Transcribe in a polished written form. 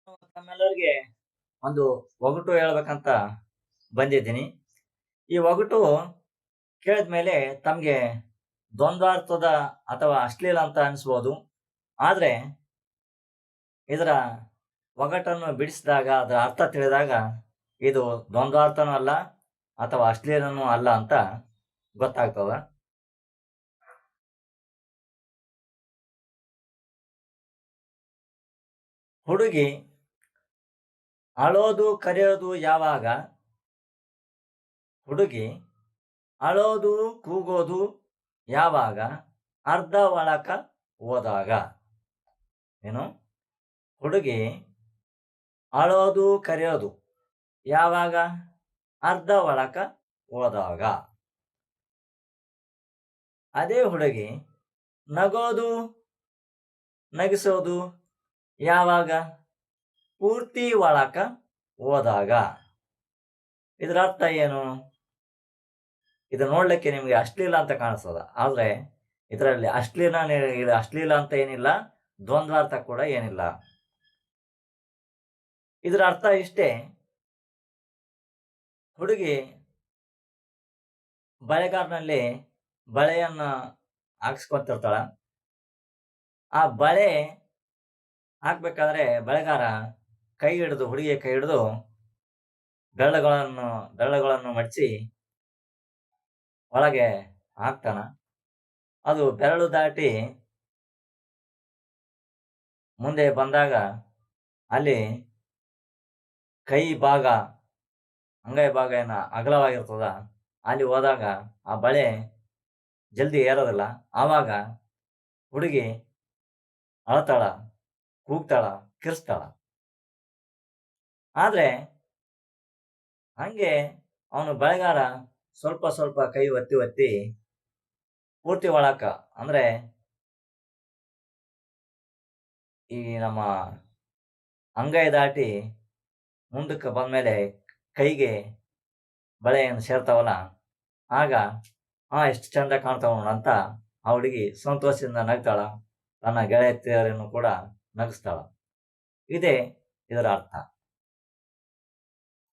ತಮ್ಮೆಲ್ಲರಿಗೆ ಒಂದು ಒಗಟು ಹೇಳ್ಬೇಕಂತ ಬಂದಿದ್ದೀನಿ. ಈ ಒಗಟು ಕೇಳಿದ್ಮೇಲೆ ತಮ್ಗೆ ದ್ವಂದ್ವಾರ್ಥದ ಅಥವಾ ಅಶ್ಲೀಲ ಅಂತ ಅನಿಸ್ಬೋದು. ಆದ್ರೆ ಇದರ ಒಗಟನ್ನು ಬಿಡಿಸಿದಾಗ ಅದರ ಅರ್ಥ ತಿಳಿದಾಗ ಇದು ದ್ವಂದ್ವಾರ್ಥನೂ ಅಲ್ಲ ಅಥವಾ ಅಶ್ಲೀಲನೂ ಅಲ್ಲ ಅಂತ ಗೊತ್ತಾಗ್ತದ. ಹುಡುಗಿ ಅಳೋದು ಕರೆಯೋದು ಯಾವಾಗ? ಹುಡುಗಿ ಅಳೋದು ಕೂಗೋದು ಯಾವಾಗ? ಅರ್ಧ ಒಳಕ ಹೋದಾಗ. ಏನು? ಹುಡುಗಿ ಅಳೋದು ಕರೆಯೋದು ಯಾವಾಗ? ಅರ್ಧ ಒಳಕ ಹೋದಾಗ. ಅದೇ ಹುಡುಗಿ ನಗೋದು ನಗಿಸೋದು ಯಾವಾಗ? ಪೂರ್ತಿ ಒಳಕ ಹೋದಾಗ. ಇದರ ಅರ್ಥ ಏನು? ಇದು ನೋಡ್ಲಿಕ್ಕೆ ನಿಮ್ಗೆ ಅಶ್ಲೀಲ ಅಂತ ಕಾಣಿಸ್ತದ, ಆದ್ರೆ ಇದರಲ್ಲಿ ಅಶ್ಲೀಲ ಅಂತ ಏನಿಲ್ಲ, ದ್ವಂದ್ವಾರ್ಥ ಕೂಡ ಏನಿಲ್ಲ. ಇದರ ಅರ್ಥ ಇಷ್ಟೇ: ಹುಡುಗಿ ಬಳೆಗಾರನಲ್ಲಿ ಬಳೆಯನ್ನ ಹಾಕ್ಸ್ಕೊತಿರ್ತಾಳ. ಆ ಬಳೆ ಹಾಕ್ಬೇಕಾದ್ರೆ ಬಳೆಗಾರ ಹುಡುಗಿಯ ಕೈ ಹಿಡಿದು ಬೆರಳುಗಳನ್ನು ಮಡಚಿ ಒಳಗೆ ಹಾಕ್ತಾನ. ಅದು ಬೆರಳು ದಾಟಿ ಮುಂದೆ ಬಂದಾಗ ಅಲ್ಲಿ ಅಂಗೈ ಭಾಗ ಏನ ಅಗಲವಾಗಿರ್ತದ, ಅಲ್ಲಿ ಹೋದಾಗ ಆ ಬಳೆ ಜಲ್ದಿ ಏರೋದಿಲ್ಲ. ಆವಾಗ ಹುಡುಗಿ ಅಳತಾಳ, ಕೂಗ್ತಾಳ, ಕಿರ್ಸ್ತಾಳ. ಆದ್ರೆ ಹಂಗೆ ಅವನು ಬಳೆಗಾರ ಸ್ವಲ್ಪ ಸ್ವಲ್ಪ ಕೈ ಒತ್ತಿ ಪೂರ್ತಿ ಒಳಕ, ಅಂದ್ರೆ ಈ ನಮ್ಮ ಅಂಗೈ ದಾಟಿ ಮುಂದಕ್ಕೆ ಬಂದ್ಮೇಲೆ ಕೈಗೆ ಬಳೆಯನ್ನು ಸೇರ್ತಾವಲ್ಲ, ಆಗ ಎಷ್ಟು ಚಂದ ಕಾಣ್ತಾವ ಅಂತ ಆ ಹುಡುಗಿ ಸಂತೋಷದಿಂದ ನಗ್ತಾಳ. ತನ್ನ ಗೆಳತಿಯರನ್ನು ಕೂಡ ನಗಿಸ್ತಾಳ. ಇದೇ ಇದರ ಅರ್ಥ.